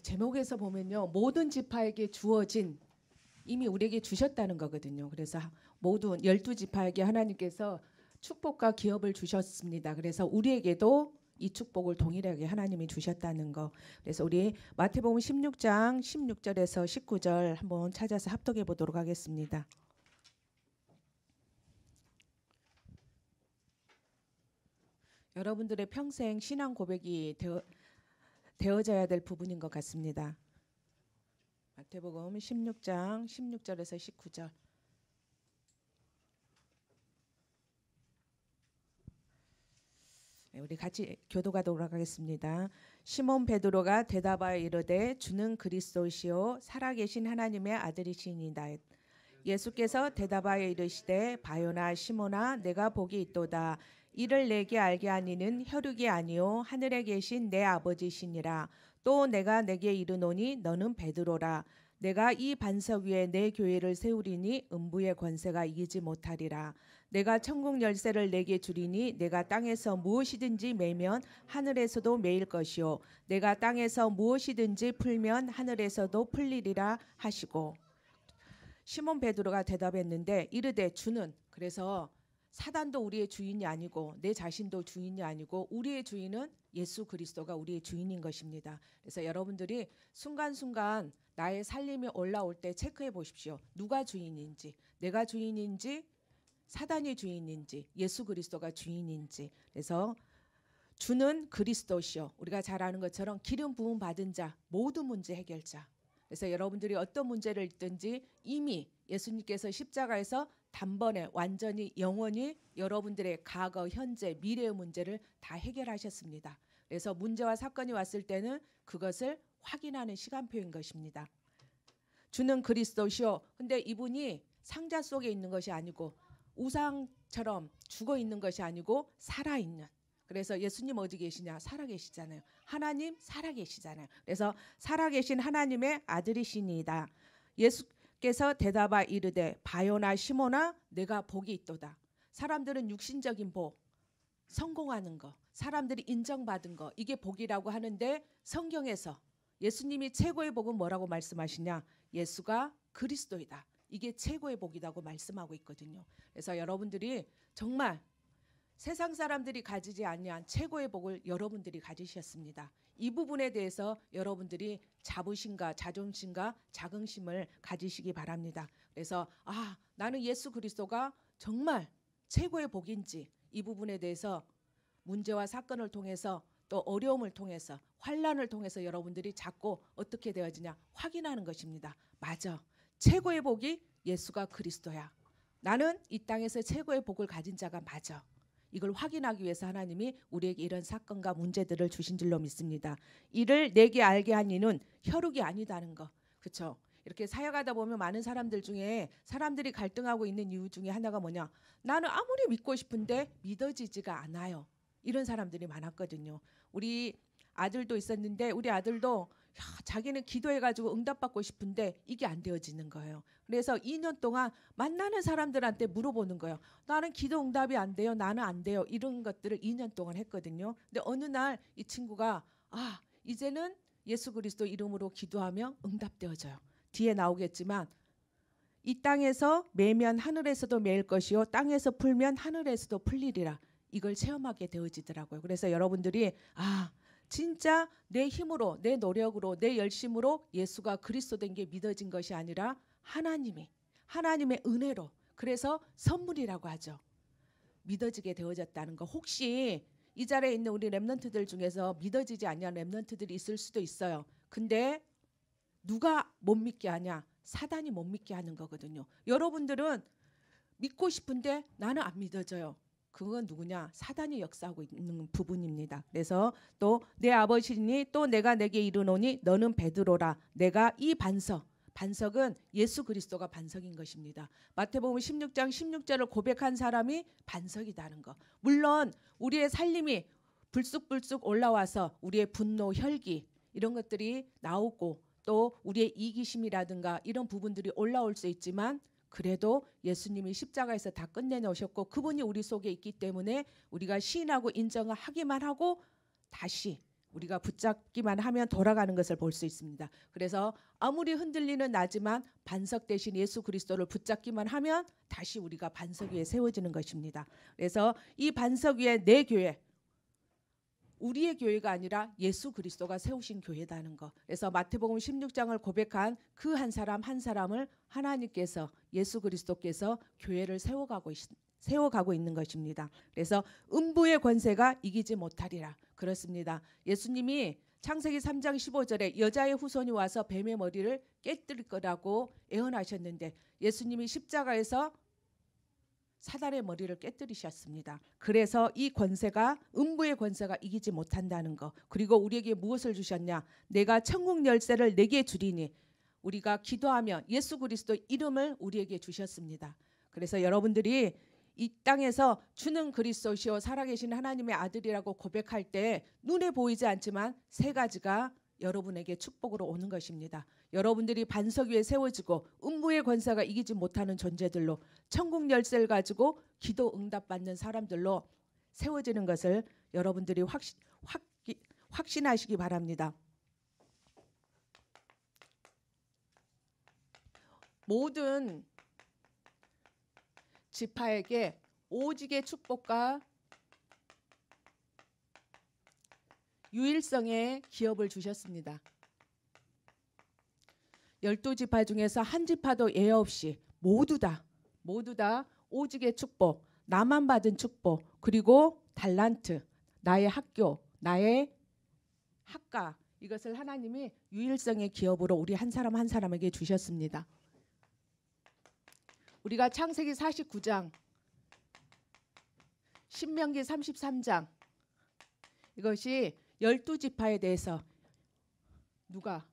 제목에서 보면요, 모든 지파에게 주어진, 이미 우리에게 주셨다는 거거든요. 그래서 모든 12지파에게 하나님께서 축복과 기업을 주셨습니다. 그래서 우리에게도 이 축복을 동일하게 하나님이 주셨다는 거. 그래서 우리 마태복음 16장 16절에서 19절 한번 찾아서 합독해 보도록 하겠습니다. 여러분들의 평생 신앙 고백이 되어져야 될 부분인 것 같습니다. 마태복음 16장 16절에서 19절. 우리 같이 교도가도록 하겠습니다. 시몬 베드로가 대답하여 이르되 주는 그리스도시요 살아계신 하나님의 아들이시니이다. 예수께서 대답하여 이르시되 바요나 시몬아 내가 복이 있도다. 이를 내게 알게 하니는 혈육이 아니요 하늘에 계신 내 아버지시니라. 또 내가 내게 이르노니 너는 베드로라. 내가 이 반석 위에 내 교회를 세우리니 음부의 권세가 이기지 못하리라. 내가 천국 열쇠를 내게 주리니 내가 땅에서 무엇이든지 매면 하늘에서도 매일 것이요 내가 땅에서 무엇이든지 풀면 하늘에서도 풀리리라 하시고. 시몬 베드로가 대답했는데 이르되 주는, 그래서 사단도 우리의 주인이 아니고 내 자신도 주인이 아니고 우리의 주인은 예수 그리스도가 우리의 주인인 것입니다. 그래서 여러분들이 순간순간 나의 살림이 올라올 때 체크해 보십시오. 누가 주인인지, 내가 주인인지, 사단이 주인인지, 예수 그리스도가 주인인지. 그래서 주는 그리스도시요, 우리가 잘 아는 것처럼 기름 부음 받은 자, 모든 문제 해결자. 그래서 여러분들이 어떤 문제를 있든지 이미 예수님께서 십자가에서 단번에 완전히 영원히 여러분들의 과거, 현재, 미래의 문제를 다 해결하셨습니다. 그래서 문제와 사건이 왔을 때는 그것을 확인하는 시간표인 것입니다. 주는 그리스도시요. 근데 이분이 상자 속에 있는 것이 아니고 우상처럼 죽어 있는 것이 아니고 살아있는. 그래서 예수님 어디 계시냐? 살아계시잖아요. 하나님 살아계시잖아요. 그래서 살아계신 하나님의 아들이시니이다. 예수께서 대답하 이르되 바요나 시몬아 내가 복이 있도다. 사람들은 육신적인 복, 성공하는 거, 사람들이 인정받은 거, 이게 복이라고 하는데 성경에서 예수님이 최고의 복은 뭐라고 말씀하시냐? 예수가 그리스도이다. 이게 최고의 복이라고 말씀하고 있거든요. 그래서 여러분들이 정말 세상 사람들이 가지지 아니한 최고의 복을 여러분들이 가지셨습니다. 이 부분에 대해서 여러분들이 자부심과 자존심과 자긍심을 가지시기 바랍니다. 그래서 나는 예수 그리스도가 정말 최고의 복인지, 이 부분에 대해서 문제와 사건을 통해서 또 어려움을 통해서 환난을 통해서 여러분들이 자꾸 어떻게 되어지냐? 확인하는 것입니다. 맞아. 최고의 복이 예수가 그리스도야. 나는 이 땅에서 최고의 복을 가진 자가 맞아. 이걸 확인하기 위해서 하나님이 우리에게 이런 사건과 문제들을 주신 줄로 믿습니다. 이를 내게 알게 한 이는 혈육이 아니다는 거. 그렇죠? 이렇게 사역하다 보면 많은 사람들 중에 사람들이 갈등하고 있는 이유 중에 하나가 뭐냐? 나는 아무리 믿고 싶은데 믿어지지가 않아요. 이런 사람들이 많았거든요. 우리 아들도 있었는데 우리 아들도 자기는 기도해가지고 응답받고 싶은데 이게 안 되어지는 거예요. 그래서 2년 동안 만나는 사람들한테 물어보는 거예요. 나는 기도 응답이 안 돼요. 나는 안 돼요. 이런 것들을 2년 동안 했거든요. 근데 어느 날 이 친구가 이제는 예수 그리스도 이름으로 기도하며 응답되어져요. 뒤에 나오겠지만 이 땅에서 매면 하늘에서도 매일 것이요 땅에서 풀면 하늘에서도 풀리리라. 이걸 체험하게 되어지더라고요. 그래서 여러분들이 진짜 내 힘으로, 내 노력으로, 내 열심으로 예수가 그리스도 된 게 믿어진 것이 아니라 하나님의 은혜로, 그래서 선물이라고 하죠. 믿어지게 되어졌다는 거. 혹시 이 자리에 있는 우리 렘넌트들 중에서 믿어지지 않는 렘넌트들이 있을 수도 있어요. 근데 누가 못 믿게 하냐? 사단이 못 믿게 하는 거거든요. 여러분들은 믿고 싶은데 나는 안 믿어져요. 그건 누구냐? 사단이 역사하고 있는 부분입니다. 그래서 또 내 아버지니 또 내가 내게 이르노니 너는 베드로라. 내가 이 반석은 예수 그리스도가 반석인 것입니다. 마태복음 16장 16절을 고백한 사람이 반석이다는 거. 물론 우리의 살림이 불쑥불쑥 올라와서 우리의 분노, 혈기 이런 것들이 나오고 또 우리의 이기심이라든가 이런 부분들이 올라올 수 있지만 그래도 예수님이 십자가에서 다 끝내놓으셨고 그분이 우리 속에 있기 때문에 우리가 시인하고 인정하기만 하고 다시 우리가 붙잡기만 하면 돌아가는 것을 볼 수 있습니다. 그래서 아무리 흔들리는 나지만 반석 대신 예수 그리스도를 붙잡기만 하면 다시 우리가 반석 위에 세워지는 것입니다. 그래서 이 반석 위에 내 교회, 우리의 교회가 아니라 예수 그리스도가 세우신 교회다는 거. 그래서 마태복음 16장을 고백한 그 한 사람 한 사람을 하나님께서, 예수 그리스도께서 교회를 세워가고 있는 것입니다. 그래서 음부의 권세가 이기지 못하리라. 그렇습니다. 예수님이 창세기 3장 15절에 여자의 후손이 와서 뱀의 머리를 깨뜨릴 거라고 예언하셨는데 예수님이 십자가에서 사단의 머리를 깨뜨리셨습니다. 그래서 이 권세가, 음부의 권세가 이기지 못한다는 거. 그리고 우리에게 무엇을 주셨냐? 내가 천국 열쇠를 내게 주리니. 우리가 기도하며 예수 그리스도 이름을 우리에게 주셨습니다. 그래서 여러분들이 이 땅에서 주는 그리스도시요 살아계신 하나님의 아들이라고 고백할 때 눈에 보이지 않지만 세 가지가 여러분에게 축복으로 오는 것입니다. 여러분들이 반석 위에 세워지고 음부의 권세가 이기지 못하는 존재들로, 천국 열쇠를 가지고 기도 응답받는 사람들로 세워지는 것을 여러분들이 확신하시기 바랍니다. 모든 지파에게 오직의 축복과 유일성의 기업을 주셨습니다. 12지파 중에서 한 지파도 예외 없이 모두 다 오직의 축복, 나만 받은 축복, 그리고 달란트, 나의 학교, 나의 학과, 이것을 하나님이 유일성의 기업으로 우리 한 사람 한 사람에게 주셨습니다. 우리가 창세기 49장, 신명기 33장, 이것이 12지파에 대해서 누가?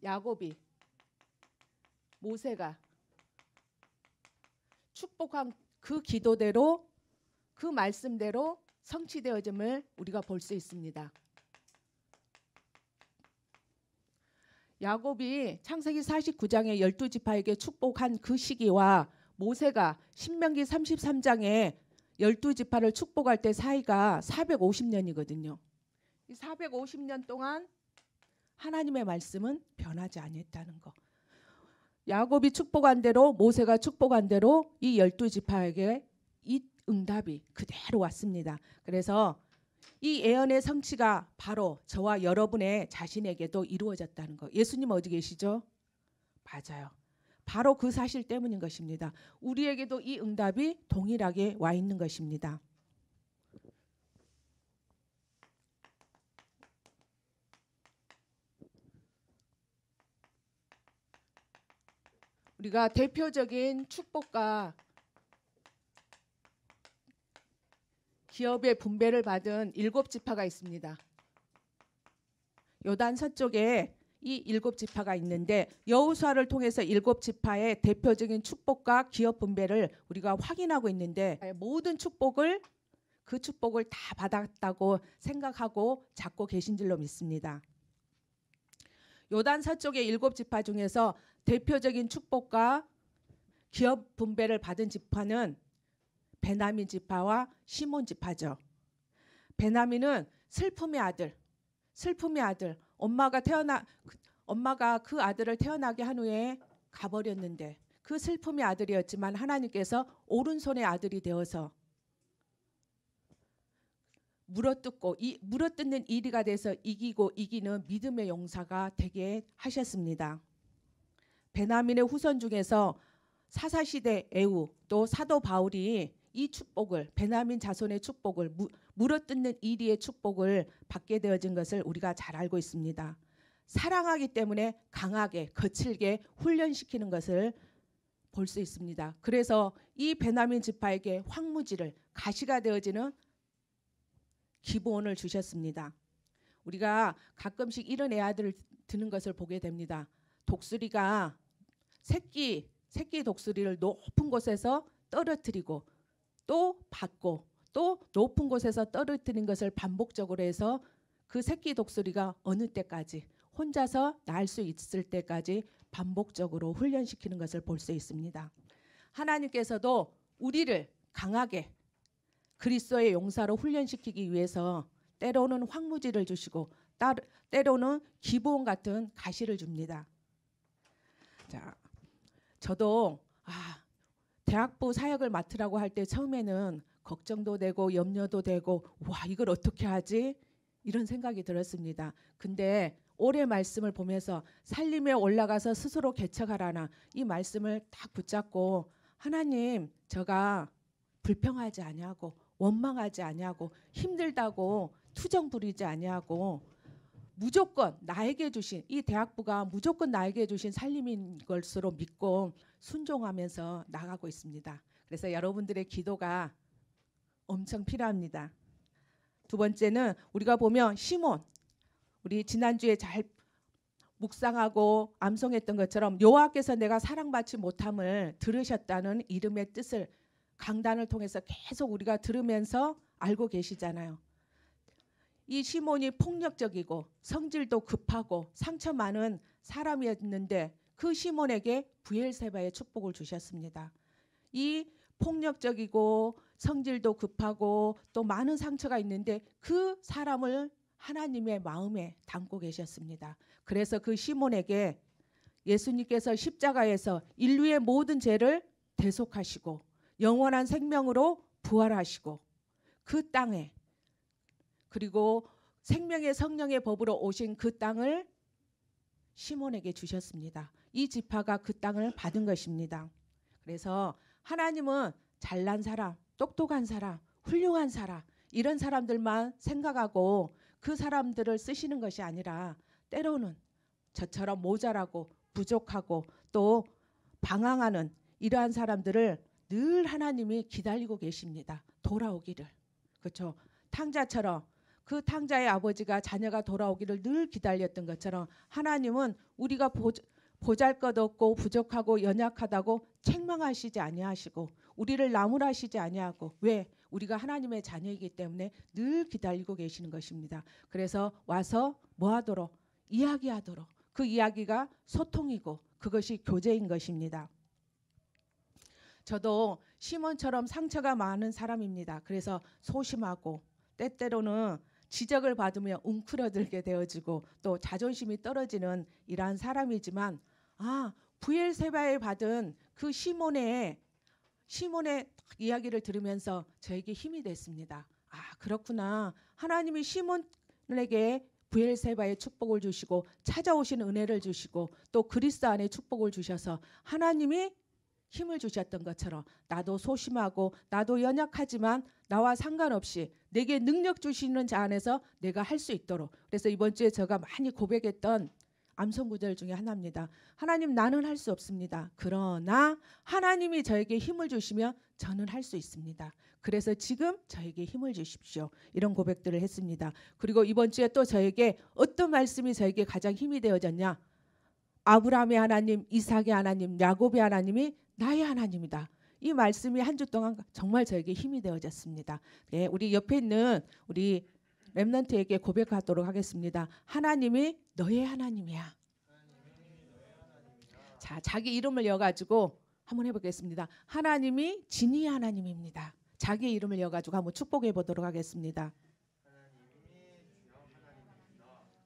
야곱이, 모세가 축복한 그 기도대로, 그 말씀대로 성취되어짐을 우리가 볼 수 있습니다. 야곱이 창세기 49장에 12지파에게 축복한 그 시기와 모세가 신명기 33장에 12지파를 축복할 때 사이가 450년이거든요. 이 450년 동안 하나님의 말씀은 변하지 않았다는 거. 야곱이 축복한 대로, 모세가 축복한 대로 이 12지파에게 이 응답이 그대로 왔습니다. 그래서 이 예언의 성취가 바로 저와 여러분의 자신에게도 이루어졌다는 거. 예수님 어디 계시죠? 맞아요. 바로 그 사실 때문인 것입니다. 우리에게도 이 응답이 동일하게 와 있는 것입니다. 우리가 대표적인 축복과 기업의 분배를 받은 7지파가 있습니다. 요단 서쪽에 이 7지파가 있는데 여호수아를 통해서 7지파의 대표적인 축복과 기업 분배를 우리가 확인하고 있는데 모든 축복을, 그 축복을 다 받았다고 생각하고 잡고 계신 줄로 믿습니다. 요단 서쪽의 7지파 중에서 대표적인 축복과 기업 분배를 받은 지파는 베냐민 지파와 시몬 지파죠. 베냐민은 슬픔의 아들. 엄마가 그 아들을 태어나게 한 후에 가버렸는데 그 슬픔의 아들이었지만 하나님께서 오른손의 아들이 되어서 물어뜯는 이리가 돼서 이기는 믿음의 용사가 되게 하셨습니다. 베냐민의 후손 중에서 사사시대 에우, 또 사도 바울이 이 축복을, 베냐민 자손의 축복을, 물어뜯는 이리의 축복을 받게 되어진 것을 우리가 잘 알고 있습니다. 사랑하기 때문에 강하게, 거칠게 훈련시키는 것을 볼 수 있습니다. 그래서 이 베냐민 지파에게 황무지를, 가시가 되어지는 기브온을 주셨습니다. 우리가 가끔씩 이런 애아들을 드는 것을 보게 됩니다. 독수리가 새끼 독수리를 높은 곳에서 떨어뜨리고 또 받고 또 높은 곳에서 떨어뜨린 것을 반복적으로 해서 그 새끼 독수리가 어느 때까지 혼자서 날 수 있을 때까지 반복적으로 훈련시키는 것을 볼 수 있습니다. 하나님께서도 우리를 강하게 그리스도의 용사로 훈련시키기 위해서 때로는 황무지를 주시고 때로는 기부원 같은 가시를 줍니다. 자, 저도 대학부 사역을 맡으라고 할 때 처음에는 걱정도 되고 염려도 되고 와 이걸 어떻게 하지? 이런 생각이 들었습니다. 근데 올해 말씀을 보면서 살림에 올라가서 스스로 개척하라나 이 말씀을 딱 붙잡고 하나님 제가 불평하지 아니하고 원망하지 아니하고 힘들다고 투정 부리지 아니하고 무조건 나에게 주신 이 대학부가 무조건 나에게 주신 살림인 것으로 믿고 순종하면서 나가고 있습니다. 그래서 여러분들의 기도가 엄청 필요합니다. 두 번째는 우리가 보면 시몬 우리 지난주에 잘 묵상하고 암송했던 것처럼 여호와께서 내가 사랑받지 못함을 들으셨다는 이름의 뜻을 강단을 통해서 계속 우리가 들으면서 알고 계시잖아요. 이 시몬이 폭력적이고 성질도 급하고 상처 많은 사람이었는데 그 시몬에게 브엘세바의 축복을 주셨습니다. 이 폭력적이고 성질도 급하고 또 많은 상처가 있는데 그 사람을 하나님의 마음에 담고 계셨습니다. 그래서 그 시몬에게 예수님께서 십자가에서 인류의 모든 죄를 대속하시고 영원한 생명으로 부활하시고 그 땅에 그리고 생명의 성령의 법으로 오신 그 땅을 시몬에게 주셨습니다. 이 지파가 그 땅을 받은 것입니다. 그래서 하나님은 잘난 사람, 똑똑한 사람, 훌륭한 사람 이런 사람들만 생각하고 그 사람들을 쓰시는 것이 아니라 때로는 저처럼 모자라고 부족하고 또 방황하는 이러한 사람들을 늘 하나님이 기다리고 계십니다. 돌아오기를. 그렇죠? 탕자처럼 그 탕자의 아버지가 자녀가 돌아오기를 늘 기다렸던 것처럼 하나님은 우리가 보잘것없고 부족하고 연약하다고 책망하시지 아니하시고 우리를 나무라시지 아니하고 왜? 우리가 하나님의 자녀이기 때문에 늘 기다리고 계시는 것입니다. 그래서 와서 뭐하도록? 이야기하도록. 그 이야기가 소통이고 그것이 교제인 것입니다. 저도 시몬처럼 상처가 많은 사람입니다. 그래서 소심하고 때때로는 지적을 받으며 웅크러들게 되어지고 또 자존심이 떨어지는 이러한 사람이지만 브엘세바에 받은 그 시몬의 이야기를 들으면서 저에게 힘이 됐습니다. 그렇구나. 하나님이 시몬에게 브엘세바의 축복을 주시고 찾아오신 은혜를 주시고 또 그리스도 안에 축복을 주셔서 하나님이 힘을 주셨던 것처럼 나도 소심하고 나도 연약하지만 나와 상관없이 내게 능력 주시는 자 안에서 내가 할 수 있도록. 그래서 이번 주에 제가 많이 고백했던 암송 구절 중에 하나입니다. 하나님 나는 할 수 없습니다. 그러나 하나님이 저에게 힘을 주시면 저는 할 수 있습니다. 그래서 지금 저에게 힘을 주십시오. 이런 고백들을 했습니다. 그리고 이번 주에 또 저에게 어떤 말씀이 저에게 가장 힘이 되어졌냐? 아브라함의 하나님, 이삭의 하나님, 야곱의 하나님이 나의 하나님이다. 이 말씀이 한 주 동안 정말 저에게 힘이 되어졌습니다. 네, 우리 옆에 있는 우리 렘넌트에게 고백하도록 하겠습니다. 하나님이 너의 하나님이야. 자, 자기 이름을 여가지고 한번 해보겠습니다. 하나님이 진이의 하나님입니다. 자기 이름을 여가지고 한번 축복해 보도록 하겠습니다.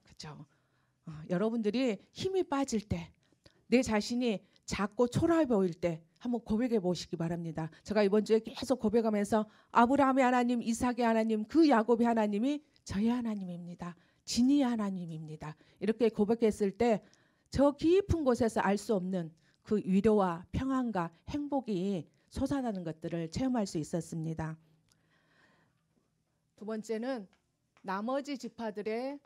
그렇죠. 여러분들이 힘이 빠질 때, 내 자신이 작고 초라해 보일 때 한번 고백해 보시기 바랍니다. 제가 이번 주에 계속 고백하면서 아브라함의 하나님, 이삭의 하나님, 그 야곱의 하나님이 저의 하나님입니다. 진이의 하나님입니다. 이렇게 고백했을 때 저 깊은 곳에서 알 수 없는 그 위로와 평안과 행복이 솟아나는 것들을 체험할 수 있었습니다. 두 번째는 나머지 지파들의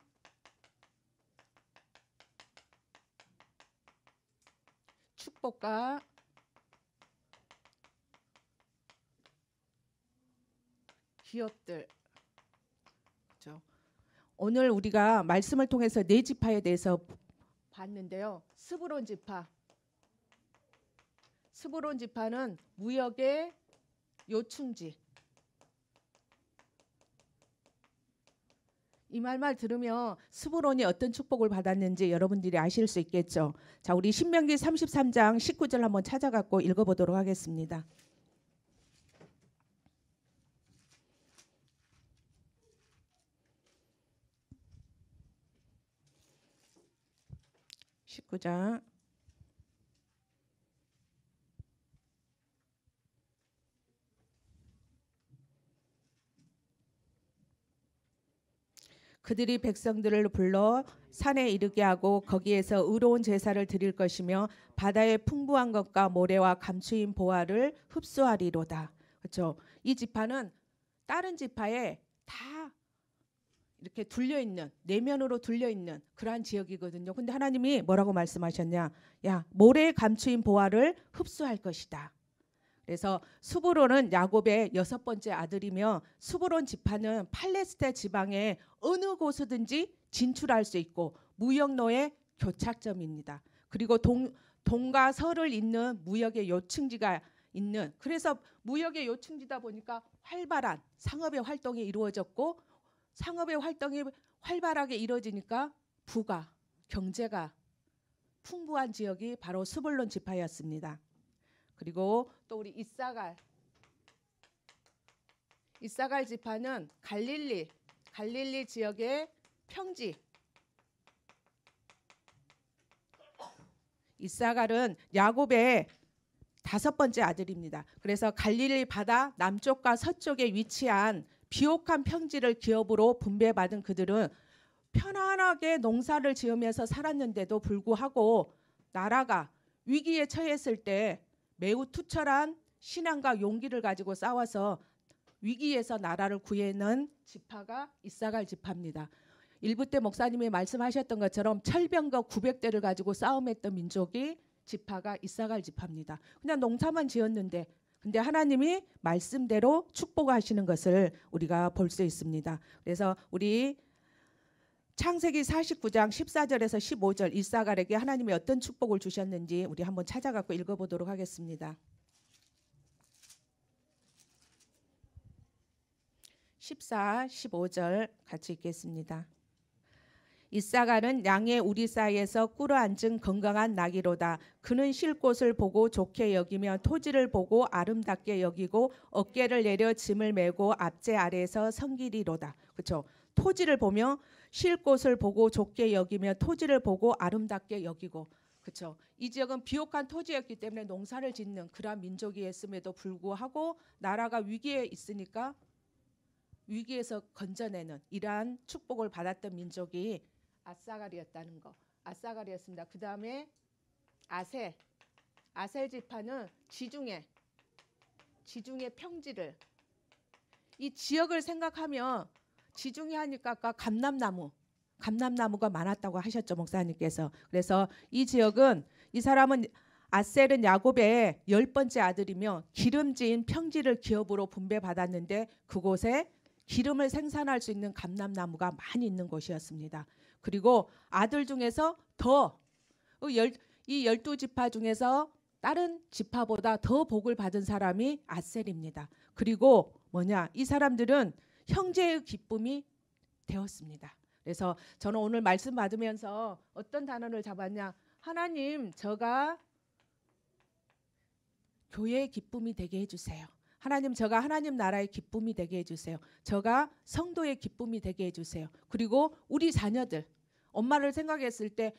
축복과 기업들. 그렇죠? 오늘 우리가 말씀을 통해서 네 지파에 대해서 봤는데요. 스브론 지파. 스브론 지파는 무역의 요충지. 이 말만 들으면 스브론이 어떤 축복을 받았는지 여러분들이 아실 수 있겠죠. 자, 우리 신명기 33장 19절 한번 찾아갖고 읽어보도록 하겠습니다. 19장 그들이 백성들을 불러 산에 이르게 하고 거기에서 의로운 제사를 드릴 것이며 바다의 풍부한 것과 모래와 감추인 보화를 흡수하리로다. 그렇죠? 이 지파는 다른 지파에 다 이렇게 둘려 있는, 내면으로 둘려 있는 그러한 지역이거든요. 근데 하나님이 뭐라고 말씀하셨냐? 야, 모래에 감추인 보화를 흡수할 것이다. 그래서 수브론은 야곱의 6번째 아들이며 수브론 지파는 팔레스타 지방의 어느 곳이든지 진출할 수 있고 무역로의 교착점입니다. 그리고 동과 서를 잇는 무역의 요충지가 있는, 그래서 무역의 요충지다 보니까 활발한 상업의 활동이 이루어졌고, 상업의 활동이 활발하게 이루어지니까 부가, 경제가 풍부한 지역이 바로 스불론 지파였습니다. 그리고 또 우리 이사갈 지파는 갈릴리 지역의 평지. 이사갈은 야곱의 5번째 아들입니다. 그래서 갈릴리 바다 남쪽과 서쪽에 위치한 비옥한 평지를 기업으로 분배받은 그들은 편안하게 농사를 지으면서 살았는데도 불구하고 나라가 위기에 처했을 때 매우 투철한 신앙과 용기를 가지고 싸워서 위기에서 나라를 구해낸 지파가 이사갈 지파입니다. 일부 때 목사님이 말씀하셨던 것처럼 철병거 900대를 가지고 싸움했던 민족이 지파가 이사갈 지파입니다. 그냥 농사만 지었는데 근데 하나님이 말씀대로 축복하시는 것을 우리가 볼 수 있습니다. 그래서 우리 창세기 49장 14절에서 15절 이사갈에게 하나님이 어떤 축복을 주셨는지 우리 한번 찾아갖고 읽어보도록 하겠습니다. 14, 15절 같이 읽겠습니다. 이사갈은 양의 우리 사이에서 꿇어앉은 건강한 나귀로다. 그는 쉴 곳을 보고 좋게 여기며 토지를 보고 아름답게 여기고 어깨를 내려 짐을 메고 앞제 아래에서 성기리로다. 그렇죠? 토지를 보며 쉴 곳을 보고 좋게 여기며 토지를 보고 아름답게 여기고, 그렇죠? 이 지역은 비옥한 토지였기 때문에 농사를 짓는 그러한 민족이었음에도 불구하고 나라가 위기에 있으니까 위기에서 건져내는 이러한 축복을 받았던 민족이 아사갈이었다는 거. 아사갈이었습니다. 그 다음에 아셀 지파는 지중해 평지를, 이 지역을 생각하면 지중해 하니까 아까 감람나무가 많았다고 하셨죠, 목사님께서. 그래서 이 지역은, 이 사람은 아셀은 야곱의 10번째 아들이며 기름진 평지를 기업으로 분배받았는데 그곳에 기름을 생산할 수 있는 감람나무가 많이 있는 곳이었습니다. 그리고 아들 중에서 이 12지파 중에서 다른 지파보다 더 복을 받은 사람이 아셀입니다. 그리고 이 사람들은 형제의 기쁨이 되었습니다. 그래서 저는 오늘 말씀 받으면서 어떤 단어를 잡았냐? 하나님, 저가 교회의 기쁨이 되게 해주세요. 하나님, 저가 하나님 나라의 기쁨이 되게 해주세요. 저가 성도의 기쁨이 되게 해주세요. 그리고 우리 자녀들, 엄마를 생각했을 때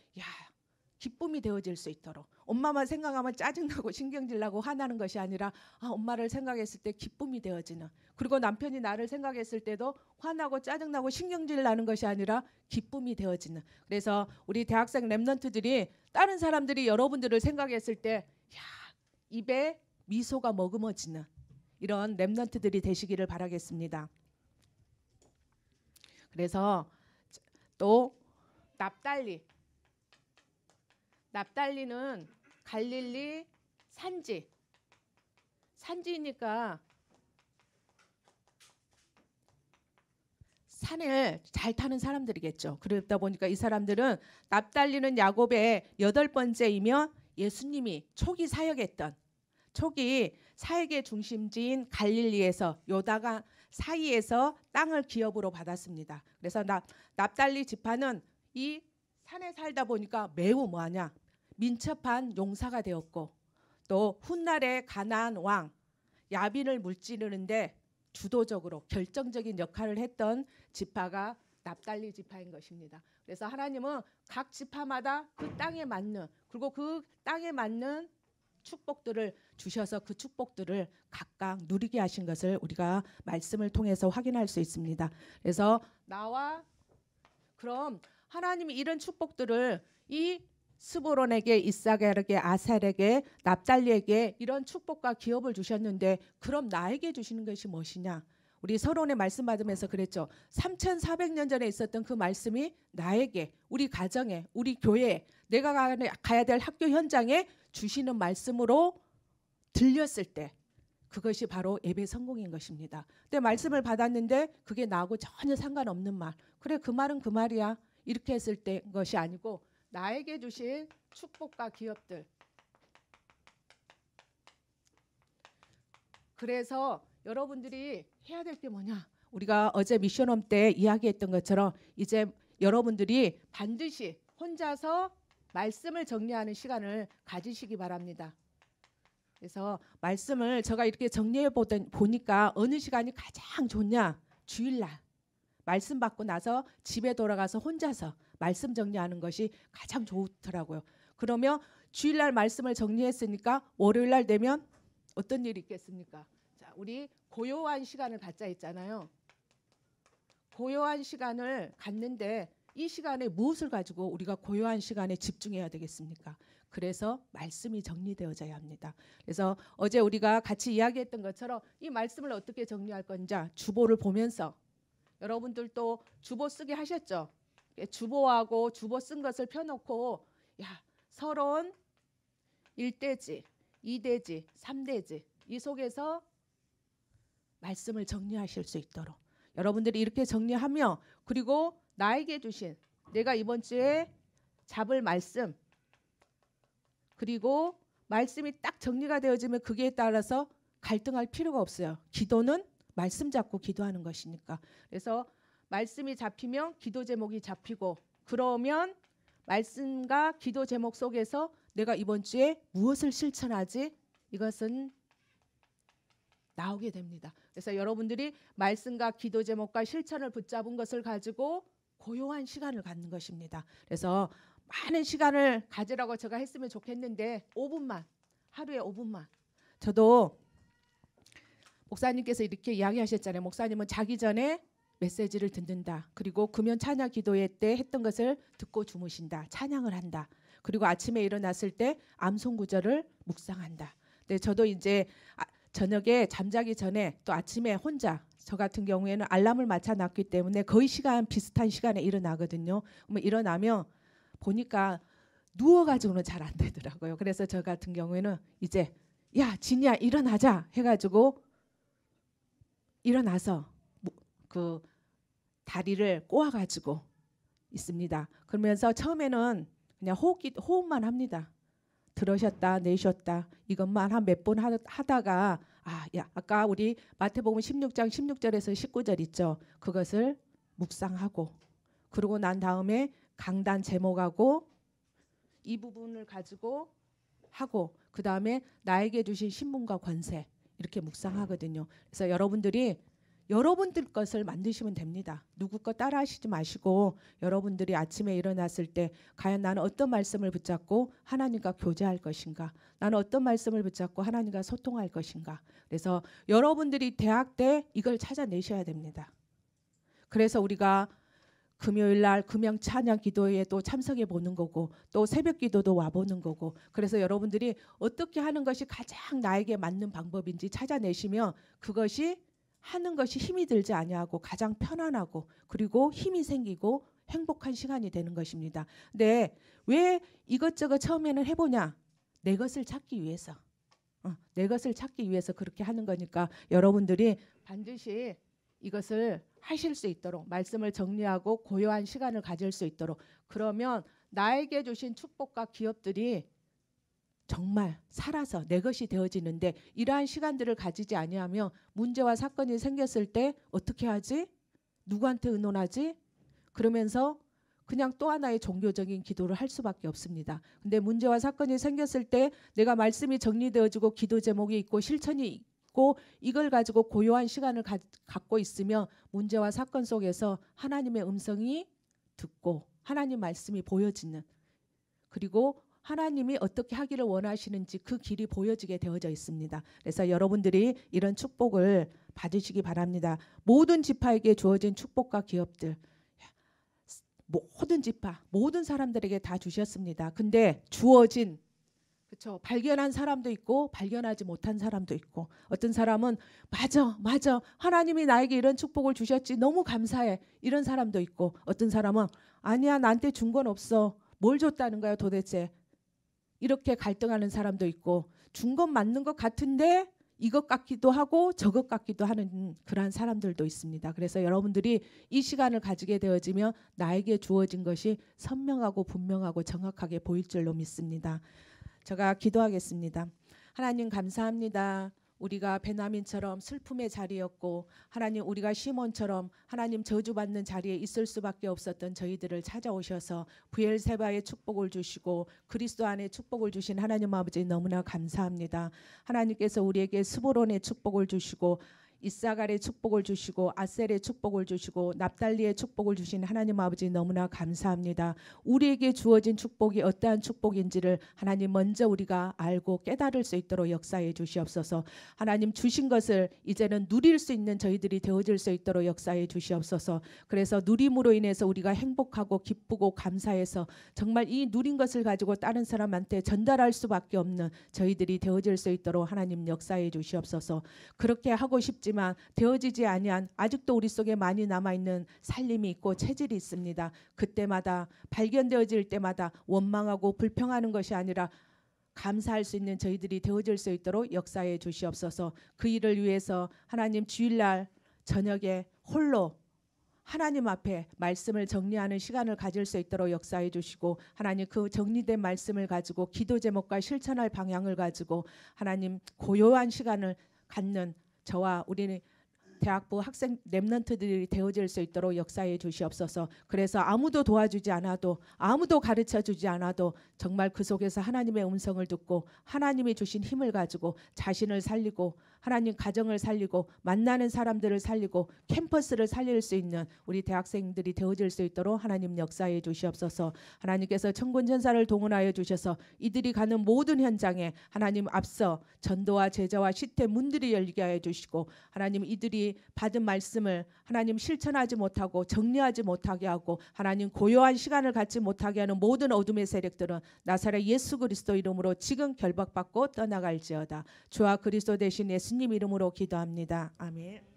기쁨이 되어질 수 있도록, 엄마만 생각하면 짜증나고 신경질나고 화나는 것이 아니라 엄마를 생각했을 때 기쁨이 되어지는, 그리고 남편이 나를 생각했을 때도 화나고 짜증나고 신경질나는 것이 아니라 기쁨이 되어지는. 그래서 우리 대학생 랩런트들이 다른 사람들이 여러분들을 생각했을 때 입에 미소가 머금어지는 이런 랩런트들이 되시기를 바라겠습니다. 그래서 또 납달리는 갈릴리 산지니까 산을 잘 타는 사람들이겠죠. 그러다 보니까 이 사람들은, 납달리는 야곱의 8번째이며 예수님이 초기 사역의 중심지인 갈릴리에서 요다강 사이에서 땅을 기업으로 받았습니다. 그래서 납달리 지파는 이 산에 살다 보니까 매우 민첩한 용사가 되었고, 또 훗날의 가나안 왕 야빈을 물찌르는데 주도적으로 결정적인 역할을 했던 지파가 납달리 지파인 것입니다. 그래서 하나님은 각 지파마다 그 땅에 맞는, 그리고 그 땅에 맞는 축복들을 주셔서 그 축복들을 각각 누리게 하신 것을 우리가 말씀을 통해서 확인할 수 있습니다. 그래서 그럼 하나님이 이런 축복들을 이 스브론에게, 이사갈에게, 아셀에게, 납달리에게 이런 축복과 기업을 주셨는데 그럼 나에게 주시는 것이 무엇이냐? 우리 서론에 말씀 받으면서 그랬죠. 3,400년 전에 있었던 그 말씀이 나에게, 우리 가정에, 우리 교회에, 내가 가야 될 학교 현장에 주시는 말씀으로 들렸을 때 그것이 바로 예배 성공인 것입니다. 근데 말씀을 받았는데 그게 나하고 전혀 상관없는 말, 그래 그 말은 그 말이야, 이렇게 했을 때 것이 아니고 나에게 주신 축복과 기업들. 그래서 여러분들이 해야 될 게 뭐냐? 우리가 어제 미션홈 때 이야기했던 것처럼 이제 여러분들이 반드시 혼자서 말씀을 정리하는 시간을 가지시기 바랍니다. 그래서 말씀을 제가 이렇게 정리해 보니까 어느 시간이 가장 좋냐? 주일날 말씀 받고 나서 집에 돌아가서 혼자서 말씀 정리하는 것이 가장 좋더라고요. 그러면 주일날 말씀을 정리했으니까 월요일날 되면 어떤 일이 있겠습니까? 자, 우리 고요한 시간을 갖자 했잖아요. 고요한 시간을 갖는데 이 시간에 무엇을 가지고 우리가 고요한 시간에 집중해야 되겠습니까? 그래서 말씀이 정리되어져야 합니다. 그래서 어제 우리가 같이 이야기했던 것처럼 이 말씀을 어떻게 정리할 건지 주보를 보면서, 여러분들도 주보 쓰기 하셨죠? 주보하고 주보 쓴 것을 펴놓고, 야, 서론 1대지, 2대지, 3대지 이 속에서 말씀을 정리하실 수 있도록 여러분들이 이렇게 정리하며, 그리고 나에게 주신, 내가 이번 주에 잡을 말씀, 그리고 말씀이 딱 정리가 되어지면 그게 따라서 갈등할 필요가 없어요. 기도는 말씀 잡고 기도하는 것이니까. 그래서 말씀이 잡히면 기도 제목이 잡히고, 그러면 말씀과 기도 제목 속에서 내가 이번 주에 무엇을 실천하지? 이것은 나오게 됩니다. 그래서 여러분들이 말씀과 기도 제목과 실천을 붙잡은 것을 가지고 고요한 시간을 갖는 것입니다. 그래서 많은 시간을 가지라고 제가 했으면 좋겠는데 5분만, 하루에 5분만. 저도 목사님께서 이렇게 이야기하셨잖아요. 목사님은 자기 전에 메시지를 듣는다. 그리고 금연 찬양 기도회 때 했던 것을 듣고 주무신다. 찬양을 한다. 그리고 아침에 일어났을 때 암송 구절을 묵상한다. 근데 저도 이제 저녁에 잠자기 전에 또 아침에 혼자, 저 같은 경우에는 알람을 맞춰놨기 때문에 거의 비슷한 시간에 일어나거든요. 그러면 일어나면 보니까 누워가지고는 잘 안 되더라고요. 그래서 저 같은 경우에는 이제 야 진이야 일어나자 해가지고 일어나서 그 다리를 꼬아가지고 있습니다. 그러면서 처음에는 그냥 호흡만 합니다. 들으셨다 내쉬었다 이것만 한 몇 번 하다가 아까 우리 마태복음 16장 16절에서 19절 있죠. 그것을 묵상하고, 그러고 난 다음에 강단 제목하고 이 부분을 가지고 하고, 그 다음에 나에게 주신 신분과 권세 이렇게 묵상하거든요. 그래서 여러분들 것을 만드시면 됩니다. 누구 거 따라하시지 마시고 여러분들이 아침에 일어났을 때 과연 나는 어떤 말씀을 붙잡고 하나님과 교제할 것인가, 나는 어떤 말씀을 붙잡고 하나님과 소통할 것인가. 그래서 여러분들이 대학 때 이걸 찾아내셔야 됩니다. 그래서 우리가 금요일 날 금양 찬양 기도회에도 참석해 보는 거고, 또 새벽 기도도 와 보는 거고, 그래서 여러분들이 어떻게 하는 것이 가장 나에게 맞는 방법인지 찾아내시면 그것이 하는 것이 힘이 들지 아니하고 가장 편안하고 그리고 힘이 생기고 행복한 시간이 되는 것입니다. 근데 왜 이것저것 처음에는 해보냐? 내 것을 찾기 위해서. 내 것을 찾기 위해서 그렇게 하는 거니까 여러분들이 반드시 이것을 하실 수 있도록 말씀을 정리하고 고요한 시간을 가질 수 있도록, 그러면 나에게 주신 축복과 기업들이 정말 살아서 내 것이 되어지는데, 이러한 시간들을 가지지 아니하면 문제와 사건이 생겼을 때 어떻게 하지? 누구한테 의논하지? 그러면서 그냥 또 하나의 종교적인 기도를 할 수밖에 없습니다. 근데 문제와 사건이 생겼을 때 내가 말씀이 정리되어지고 기도 제목이 있고 실천이 받고 이걸 가지고 고요한 시간을 갖고 있으며 문제와 사건 속에서 하나님의 음성이 듣고 하나님 말씀이 보여지는, 그리고 하나님이 어떻게 하기를 원하시는지 그 길이 보여지게 되어져 있습니다. 그래서 여러분들이 이런 축복을 받으시기 바랍니다. 모든 지파에게 주어진 축복과 기업들, 모든 지파, 모든 사람들에게 다 주셨습니다. 근데 주어진, 그렇죠, 발견한 사람도 있고 발견하지 못한 사람도 있고, 어떤 사람은 맞아 하나님이 나에게 이런 축복을 주셨지 너무 감사해 이런 사람도 있고, 어떤 사람은 아니야 나한테 준 건 없어 뭘 줬다는 거야 도대체 이렇게 갈등하는 사람도 있고, 준 건 맞는 것 같은데 이것 같기도 하고 저것 같기도 하는 그러한 사람들도 있습니다. 그래서 여러분들이 이 시간을 가지게 되어지면 나에게 주어진 것이 선명하고 분명하고 정확하게 보일 줄로 믿습니다. 제가 기도하겠습니다. 하나님 감사합니다. 우리가 베냐민처럼 슬픔의 자리였고, 하나님 우리가 시몬처럼 하나님 저주받는 자리에 있을 수밖에 없었던 저희들을 찾아오셔서 브엘세바의 축복을 주시고 그리스도 안에 축복을 주신 하나님 아버지 너무나 감사합니다. 하나님께서 우리에게 스보론의 축복을 주시고 이사갈의 축복을 주시고 아셀의 축복을 주시고 납달리의 축복을 주신 하나님 아버지 너무나 감사합니다. 우리에게 주어진 축복이 어떠한 축복인지를 하나님 먼저 우리가 알고 깨달을 수 있도록 역사해 주시옵소서. 하나님 주신 것을 이제는 누릴 수 있는 저희들이 되어질 수 있도록 역사해 주시옵소서. 그래서 누림으로 인해서 우리가 행복하고 기쁘고 감사해서 정말 이 누린 것을 가지고 다른 사람한테 전달할 수밖에 없는 저희들이 되어질 수 있도록 하나님 역사해 주시옵소서. 그렇게 하고 싶지 되어지지 아니한 아직도 우리 속에 많이 남아있는 살림이 있고 체질이 있습니다. 그때마다 발견되어질 때마다 원망하고 불평하는 것이 아니라 감사할 수 있는 저희들이 되어질 수 있도록 역사해 주시옵소서. 그 일을 위해서 하나님 주일날 저녁에 홀로 하나님 앞에 말씀을 정리하는 시간을 가질 수 있도록 역사해 주시고, 하나님 그 정리된 말씀을 가지고 기도 제목과 실천할 방향을 가지고 하나님 고요한 시간을 갖는 저와 우리는 대학부 학생 렘넌트들이 되어질 수 있도록 역사해 주시옵소서. 그래서 아무도 도와주지 않아도 아무도 가르쳐주지 않아도 정말 그 속에서 하나님의 음성을 듣고 하나님이 주신 힘을 가지고 자신을 살리고 하나님 가정을 살리고 만나는 사람들을 살리고 캠퍼스를 살릴 수 있는 우리 대학생들이 되어질 수 있도록 하나님 역사해 주시옵소서. 하나님께서 천군천사를 동원하여 주셔서 이들이 가는 모든 현장에 하나님 앞서 전도와 제자와 시태 문들이 열리게 하여 주시고, 하나님 이들이 받은 말씀을 하나님 실천하지 못하고 정리하지 못하게 하고 하나님 고요한 시간을 갖지 못하게 하는 모든 어둠의 세력들은 나사렛 예수 그리스도 이름으로 지금 결박받고 떠나갈지어다. 주와 그리스도 대신 예수님 이름으로 기도합니다. 아멘.